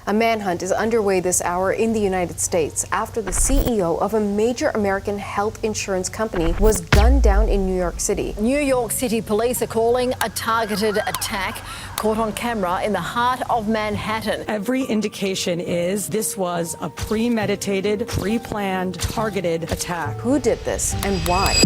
A manhunt is underway this hour in the United States after the CEO of a major American health insurance company was gunned down in New York City. New York City police are calling a targeted attack caught on camera in the heart of Manhattan. Every indication is this was a premeditated, pre-planned, targeted attack. Who did this and why?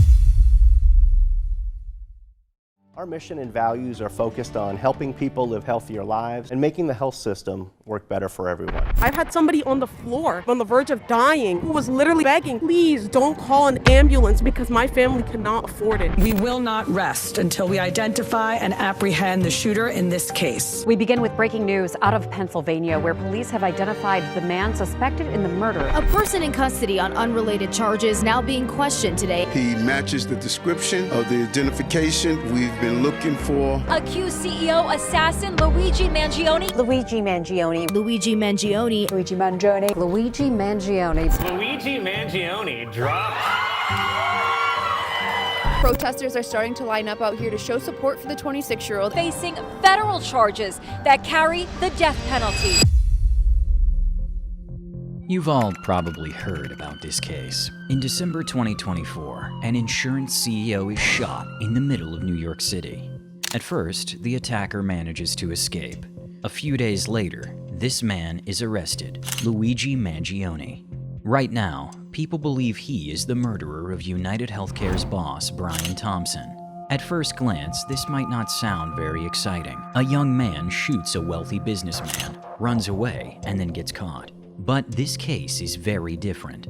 Our mission and values are focused on helping people live healthier lives and making the health system work better for everyone. I've had somebody on the floor, on the verge of dying, who was literally begging, please don't call an ambulance because my family cannot afford it. We will not rest until we identify and apprehend the shooter in this case. We begin with breaking news out of Pennsylvania, where police have identified the man suspected in the murder. A person in custody on unrelated charges now being questioned today. He matches the description of the identification we've been looking for. Accused CEO assassin Luigi Mangione. Luigi Mangione. Luigi Mangione. Luigi Mangione. Luigi Mangione. Luigi Mangione dropped. Protesters are starting to line up out here to show support for the 26-year-old. Facing federal charges that carry the death penalty. You've all probably heard about this case. In December 2024, an insurance CEO is shot in the middle of New York City. At first, the attacker manages to escape. A few days later, this man is arrested, Luigi Mangione. Right now, people believe he is the murderer of United Healthcare's boss, Brian Thompson. At first glance, this might not sound very exciting. A young man shoots a wealthy businessman, runs away, and then gets caught. But this case is very different.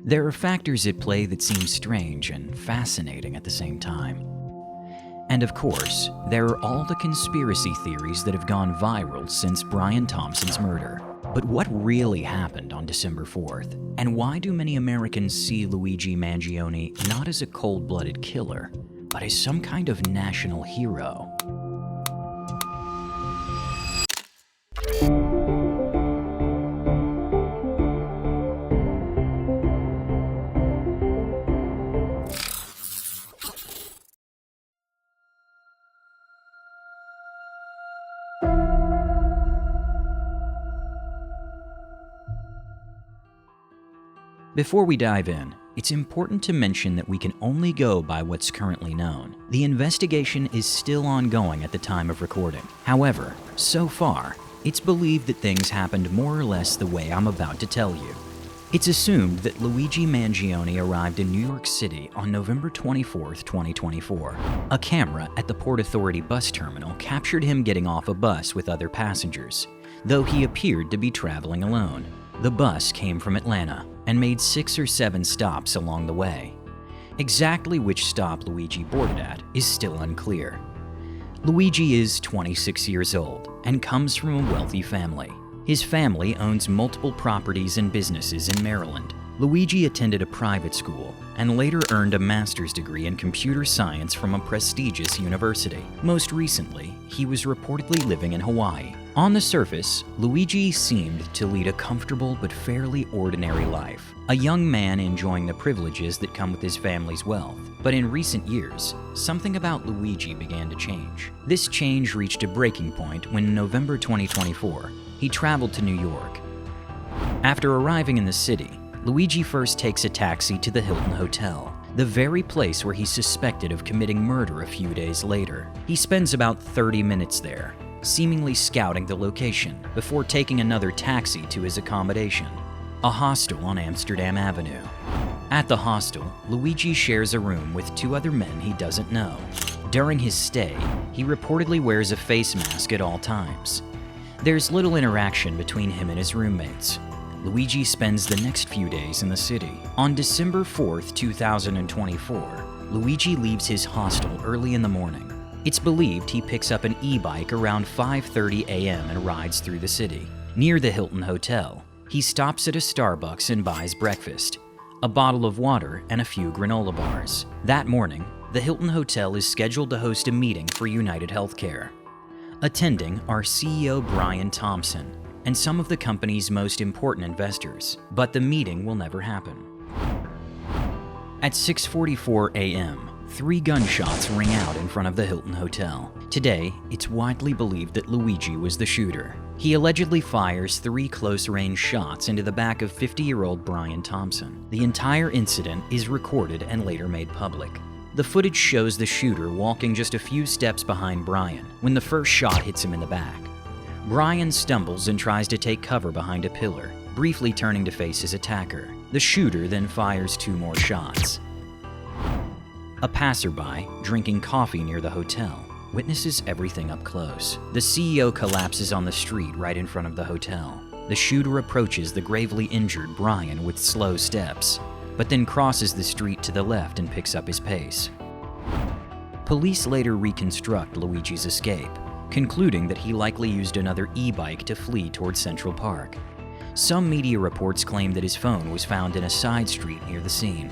There are factors at play that seem strange and fascinating at the same time. And of course, there are all the conspiracy theories that have gone viral since Brian Thompson's murder. But what really happened on December 4th? And why do many Americans see Luigi Mangione not as a cold-blooded killer, but as some kind of national hero? Before we dive in, it's important to mention that we can only go by what's currently known. The investigation is still ongoing at the time of recording. However, so far, it's believed that things happened more or less the way I'm about to tell you. It's assumed that Luigi Mangione arrived in New York City on November 24, 2024. A camera at the Port Authority bus terminal captured him getting off a bus with other passengers, though he appeared to be traveling alone. The bus came from Atlanta and made 6 or 7 stops along the way. Exactly which stop Luigi boarded at is still unclear. Luigi is 26 years old and comes from a wealthy family. His family owns multiple properties and businesses in Maryland. Luigi attended a private school and later earned a master's degree in computer science from a prestigious university. Most recently, he was reportedly living in Hawaii. On the surface, Luigi seemed to lead a comfortable but fairly ordinary life, a young man enjoying the privileges that come with his family's wealth. But in recent years, something about Luigi began to change. This change reached a breaking point when in November 2024, he traveled to New York. After arriving in the city, Luigi first takes a taxi to the Hilton Hotel, the very place where he's suspected of committing murder a few days later. He spends about 30 minutes there, seemingly scouting the location, before taking another taxi to his accommodation, a hostel on Amsterdam Avenue. At the hostel, Luigi shares a room with 2 other men he doesn't know. During his stay, he reportedly wears a face mask at all times. There's little interaction between him and his roommates. Luigi spends the next few days in the city. On December 4th, 2024, Luigi leaves his hostel early in the morning. It's believed he picks up an e-bike around 5:30 a.m. and rides through the city. Near the Hilton Hotel, he stops at a Starbucks and buys breakfast, a bottle of water, and a few granola bars. That morning, the Hilton Hotel is scheduled to host a meeting for United Healthcare. Attending are CEO Brian Thompson and some of the company's most important investors, but the meeting will never happen. At 6:44 a.m., 3 gunshots ring out in front of the Hilton Hotel. Today, it's widely believed that Luigi was the shooter. He allegedly fires 3 close-range shots into the back of 50-year-old Brian Thompson. The entire incident is recorded and later made public. The footage shows the shooter walking just a few steps behind Brian when the first shot hits him in the back. Brian stumbles and tries to take cover behind a pillar, briefly turning to face his attacker. The shooter then fires 2 more shots. A passerby, drinking coffee near the hotel, witnesses everything up close. The CEO collapses on the street right in front of the hotel. The shooter approaches the gravely injured Brian with slow steps, but then crosses the street to the left and picks up his pace. Police later reconstruct Luigi's escape, concluding that he likely used another e-bike to flee towards Central Park. Some media reports claim that his phone was found in a side street near the scene.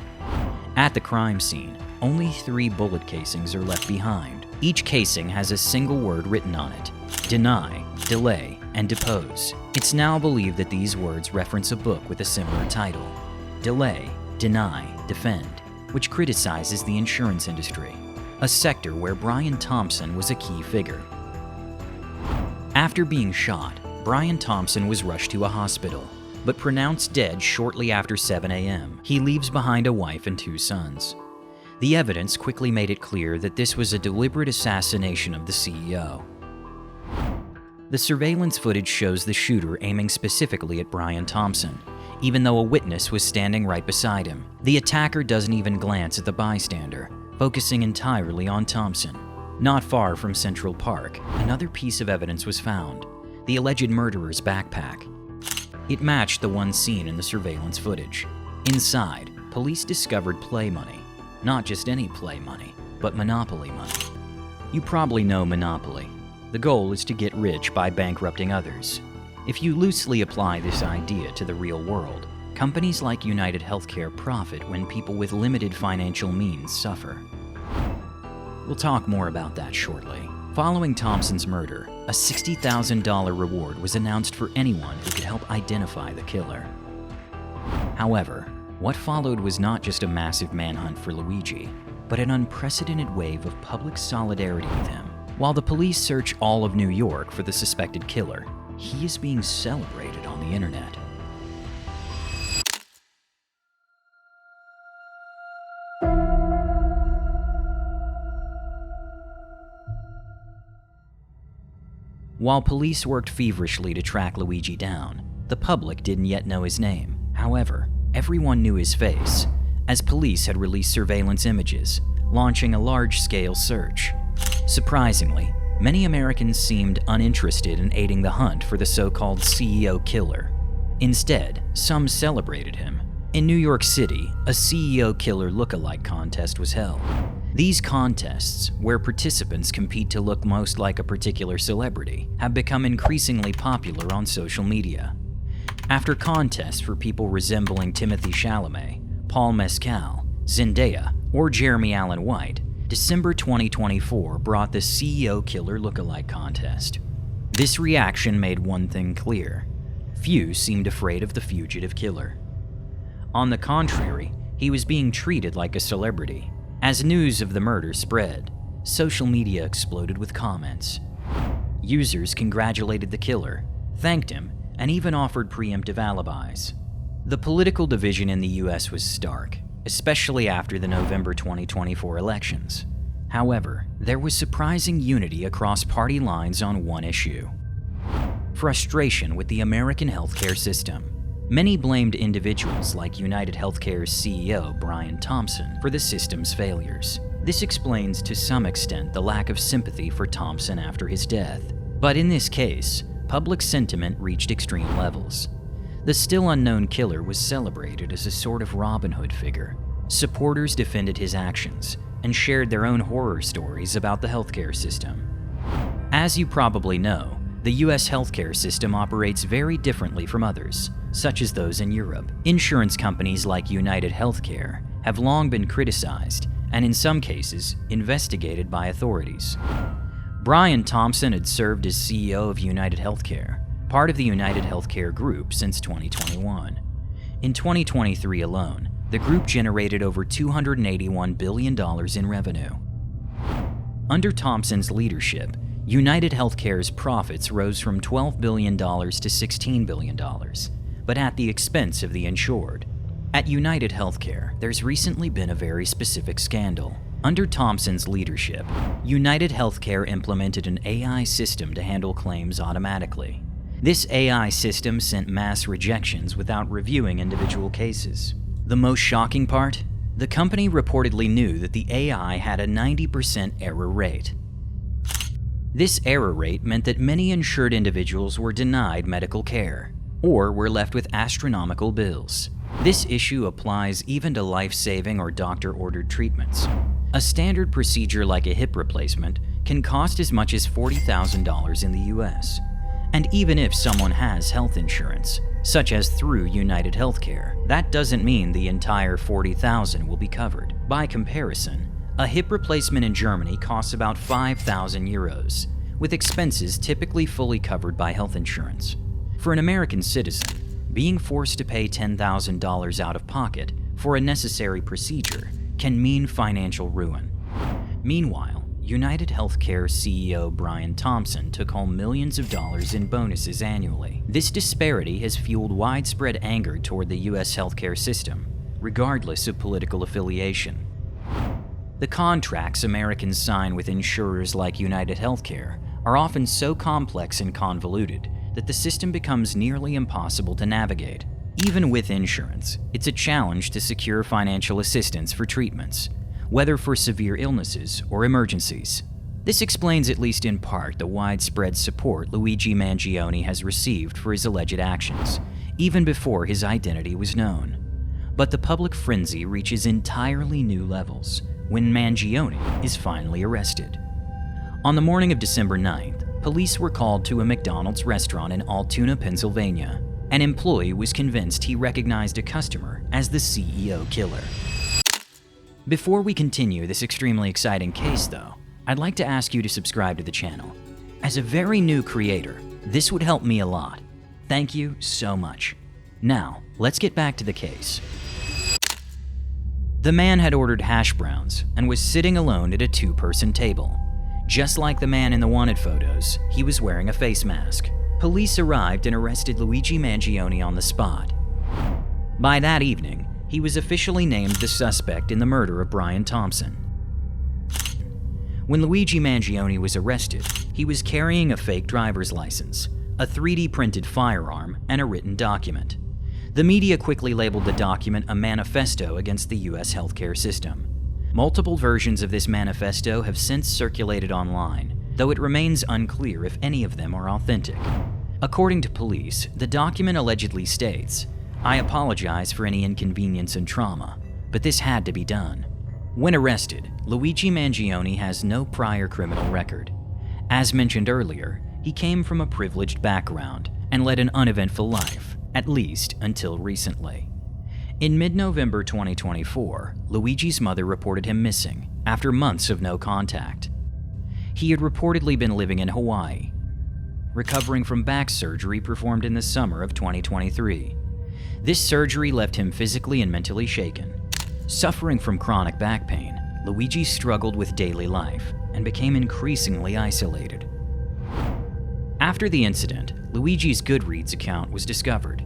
At the crime scene, only 3 bullet casings are left behind. Each casing has a single word written on it: deny, delay, and depose. It's now believed that these words reference a book with a similar title, Delay, Deny, Defend, which criticizes the insurance industry, a sector where Brian Thompson was a key figure. After being shot, Brian Thompson was rushed to a hospital, but pronounced dead shortly after 7 a.m. He leaves behind a wife and 2 sons. The evidence quickly made it clear that this was a deliberate assassination of the CEO. The surveillance footage shows the shooter aiming specifically at Brian Thompson, even though a witness was standing right beside him. The attacker doesn't even glance at the bystander, focusing entirely on Thompson. Not far from Central Park, another piece of evidence was found: the alleged murderer's backpack. It matched the one seen in the surveillance footage. Inside, police discovered play money. Not just any play money, but Monopoly money. You probably know Monopoly. The goal is to get rich by bankrupting others. If you loosely apply this idea to the real world, companies like United Healthcare profit when people with limited financial means suffer. We'll talk more about that shortly. Following Thompson's murder, a $60,000 reward was announced for anyone who could help identify the killer. However, what followed was not just a massive manhunt for Luigi, but an unprecedented wave of public solidarity with him. While the police search all of New York for the suspected killer, he is being celebrated on the internet. While police worked feverishly to track Luigi down, the public didn't yet know his name. However, everyone knew his face, as police had released surveillance images, launching a large-scale search. Surprisingly, many Americans seemed uninterested in aiding the hunt for the so-called CEO killer. Instead, some celebrated him. In New York City, a CEO killer look-alike contest was held. These contests, where participants compete to look most like a particular celebrity, have become increasingly popular on social media. After contests for people resembling Timothée Chalamet, Paul Mescal, Zendaya, or Jeremy Allen White, December 2024 brought the CEO Killer Lookalike contest. This reaction made one thing clear: few seemed afraid of the fugitive killer. On the contrary, he was being treated like a celebrity. As news of the murder spread, social media exploded with comments. Users congratulated the killer, thanked him, and even offered preemptive alibis. The political division in the US was stark, especially after the November 2024 elections. However, there was surprising unity across party lines on one issue: frustration with the American healthcare system. Many blamed individuals like United Healthcare's CEO Brian Thompson for the system's failures. This explains to some extent the lack of sympathy for Thompson after his death. But in this case, public sentiment reached extreme levels. The still unknown killer was celebrated as a sort of Robin Hood figure. Supporters defended his actions and shared their own horror stories about the healthcare system. As you probably know, the US healthcare system operates very differently from others, such as those in Europe. Insurance companies like United Healthcare have long been criticized and in some cases investigated by authorities. Brian Thompson had served as CEO of United Healthcare, part of the United Healthcare Group, since 2021. In 2023 alone, the group generated over $281 billion in revenue. Under Thompson's leadership, United Healthcare's profits rose from $12 billion to $16 billion, but at the expense of the insured. At United Healthcare, there's recently been a very specific scandal. Under Thompson's leadership, United Healthcare implemented an AI system to handle claims automatically. This AI system sent mass rejections without reviewing individual cases. The most shocking part? The company reportedly knew that the AI had a 90% error rate. This error rate meant that many insured individuals were denied medical care, or were left with astronomical bills. This issue applies even to life-saving or doctor-ordered treatments. A standard procedure like a hip replacement can cost as much as $40,000 in the US. And even if someone has health insurance, such as through United Healthcare, that doesn't mean the entire $40,000 will be covered. By comparison, a hip replacement in Germany costs about 5,000 euros, with expenses typically fully covered by health insurance. For an American citizen, being forced to pay $10,000 out of pocket for a necessary procedure can mean financial ruin. Meanwhile, United Healthcare CEO Brian Thompson took home millions of dollars in bonuses annually. This disparity has fueled widespread anger toward the US healthcare system, regardless of political affiliation. The contracts Americans sign with insurers like United Healthcare are often so complex and convoluted that the system becomes nearly impossible to navigate. Even with insurance, it's a challenge to secure financial assistance for treatments, whether for severe illnesses or emergencies. This explains at least in part the widespread support Luigi Mangione has received for his alleged actions, even before his identity was known. But the public frenzy reaches entirely new levels when Mangione is finally arrested. On the morning of December 9th, police were called to a McDonald's restaurant in Altoona, Pennsylvania. An employee was convinced he recognized a customer as the CEO killer. Before we continue this extremely exciting case, though, I'd like to ask you to subscribe to the channel. As a very new creator, this would help me a lot. Thank you so much. Now, let's get back to the case. The man had ordered hash browns and was sitting alone at a two-person table. Just like the man in the wanted photos, he was wearing a face mask. Police arrived and arrested Luigi Mangione on the spot. By that evening, he was officially named the suspect in the murder of Brian Thompson. When Luigi Mangione was arrested, he was carrying a fake driver's license, a 3D printed firearm, and a written document. The media quickly labeled the document a manifesto against the US healthcare system. Multiple versions of this manifesto have since circulated online, though it remains unclear if any of them are authentic. According to police, the document allegedly states, "I apologize for any inconvenience and trauma, but this had to be done." When arrested, Luigi Mangione has no prior criminal record. As mentioned earlier, he came from a privileged background and led an uneventful life, at least until recently. In mid-November 2024, Luigi's mother reported him missing after months of no contact. He had reportedly been living in Hawaii, recovering from back surgery performed in the summer of 2023. This surgery left him physically and mentally shaken. Suffering from chronic back pain, Luigi struggled with daily life and became increasingly isolated. After the incident, Luigi's Goodreads account was discovered.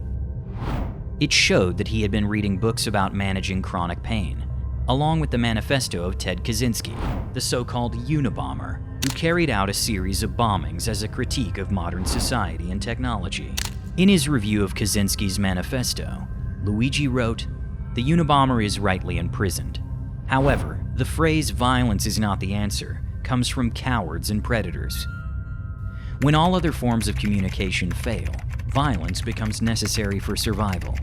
It showed that he had been reading books about managing chronic pain, along with the manifesto of Ted Kaczynski, the so-called Unabomber, who carried out a series of bombings as a critique of modern society and technology. In his review of Kaczynski's manifesto, Luigi wrote, "The Unabomber is rightly imprisoned. However, the phrase 'violence is not the answer' comes from cowards and predators. When all other forms of communication fail, violence becomes necessary for survival.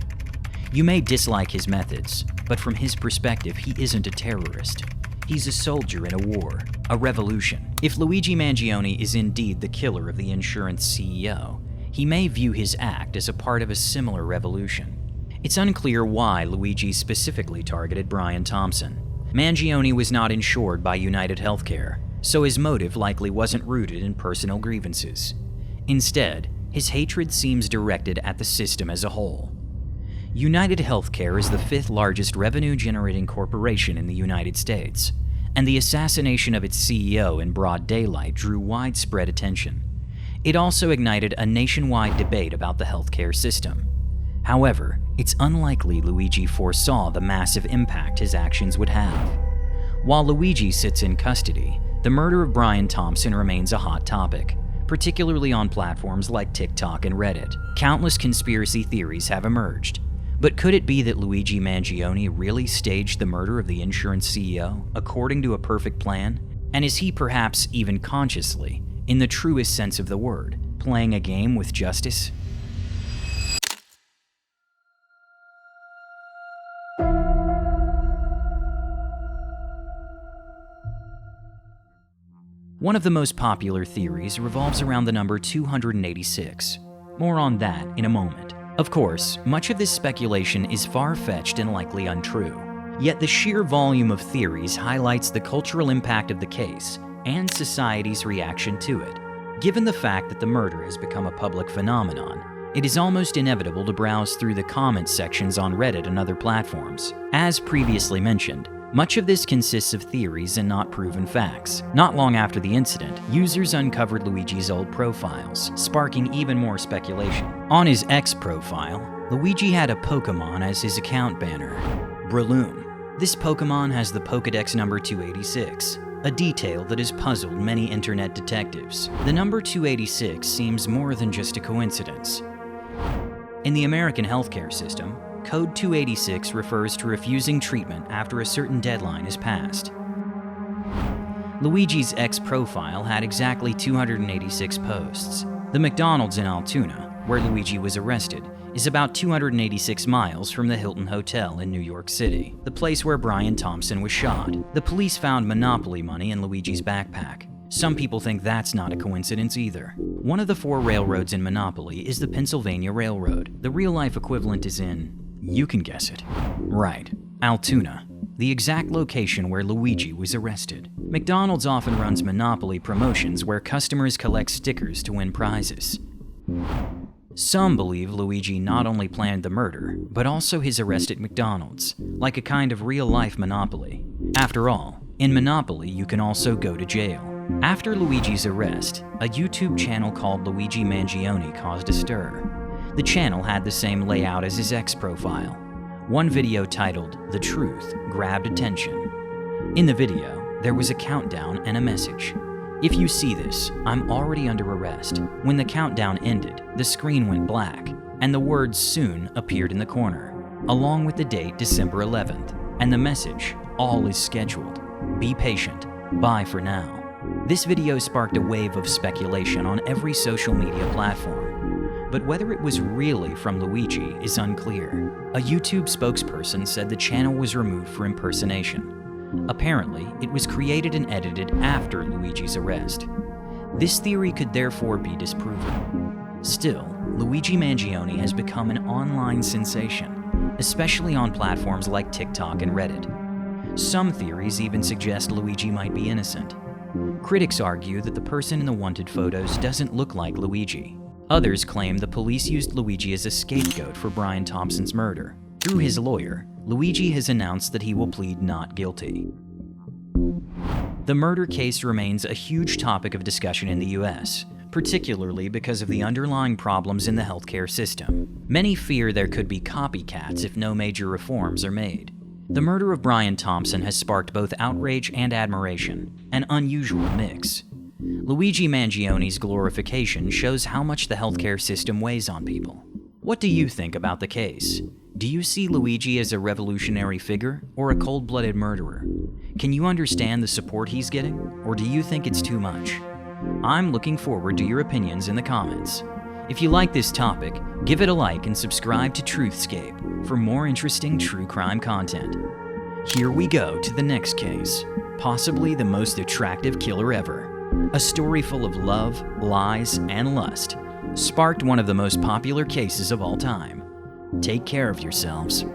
You may dislike his methods, but from his perspective, he isn't a terrorist. He's a soldier in a war, a revolution." If Luigi Mangione is indeed the killer of the insurance CEO, he may view his act as a part of a similar revolution. It's unclear why Luigi specifically targeted Brian Thompson. Mangione was not insured by United Healthcare, so his motive likely wasn't rooted in personal grievances. Instead, his hatred seems directed at the system as a whole. United Healthcare is the 5th largest revenue-generating corporation in the United States, and the assassination of its CEO in broad daylight drew widespread attention. It also ignited a nationwide debate about the healthcare system. However, it's unlikely Luigi foresaw the massive impact his actions would have. While Luigi sits in custody, the murder of Brian Thompson remains a hot topic, particularly on platforms like TikTok and Reddit. Countless conspiracy theories have emerged. But could it be that Luigi Mangione really staged the murder of the insurance CEO according to a perfect plan? And is he perhaps even consciously, in the truest sense of the word, playing a game with justice? One of the most popular theories revolves around the number 286. More on that in a moment. Of course, much of this speculation is far-fetched and likely untrue. Yet the sheer volume of theories highlights the cultural impact of the case and society's reaction to it. Given the fact that the murder has become a public phenomenon, it is almost inevitable to browse through the comment sections on Reddit and other platforms. As previously mentioned, much of this consists of theories and not proven facts. Not long after the incident, users uncovered Luigi's old profiles, sparking even more speculation. On his X profile, Luigi had a Pokemon as his account banner, Breloom. This Pokemon has the Pokedex number 286, a detail that has puzzled many internet detectives. The number 286 seems more than just a coincidence. In the American healthcare system, Code 286 refers to refusing treatment after a certain deadline is passed. Luigi's X profile had exactly 286 posts. The McDonald's in Altoona, where Luigi was arrested, is about 286 miles from the Hilton Hotel in New York City, the place where Brian Thompson was shot. The police found Monopoly money in Luigi's backpack. Some people think that's not a coincidence either. One of the 4 railroads in Monopoly is the Pennsylvania Railroad. The real-life equivalent is in... you can guess it. Right, Altoona, the exact location where Luigi was arrested. McDonald's often runs Monopoly promotions where customers collect stickers to win prizes. Some believe Luigi not only planned the murder, but also his arrest at McDonald's, like a kind of real-life Monopoly. After all, in Monopoly you can also go to jail. After Luigi's arrest, a YouTube channel called Luigi Mangione caused a stir. The channel had the same layout as his X profile. One video titled "The Truth" grabbed attention. In the video, there was a countdown and a message. "If you see this, I'm already under arrest." When the countdown ended, the screen went black, and the words "soon" appeared in the corner, along with the date December 11th, and the message, "All is scheduled. Be patient. Bye for now." This video sparked a wave of speculation on every social media platform. But whether it was really from Luigi is unclear. A YouTube spokesperson said the channel was removed for impersonation. Apparently, it was created and edited after Luigi's arrest. This theory could therefore be disproven. Still, Luigi Mangione has become an online sensation, especially on platforms like TikTok and Reddit. Some theories even suggest Luigi might be innocent. Critics argue that the person in the wanted photos doesn't look like Luigi. Others claim the police used Luigi as a scapegoat for Brian Thompson's murder. Through his lawyer, Luigi has announced that he will plead not guilty. The murder case remains a huge topic of discussion in the US, particularly because of the underlying problems in the healthcare system. Many fear there could be copycats if no major reforms are made. The murder of Brian Thompson has sparked both outrage and admiration, an unusual mix. Luigi Mangione's glorification shows how much the healthcare system weighs on people. What do you think about the case? Do you see Luigi as a revolutionary figure or a cold-blooded murderer? Can you understand the support he's getting, or do you think it's too much? I'm looking forward to your opinions in the comments. If you like this topic, give it a like and subscribe to Truthscape for more interesting true crime content. Here we go to the next case, possibly the most attractive killer ever. A story full of love, lies, and lust sparked one of the most popular cases of all time. Take care of yourselves.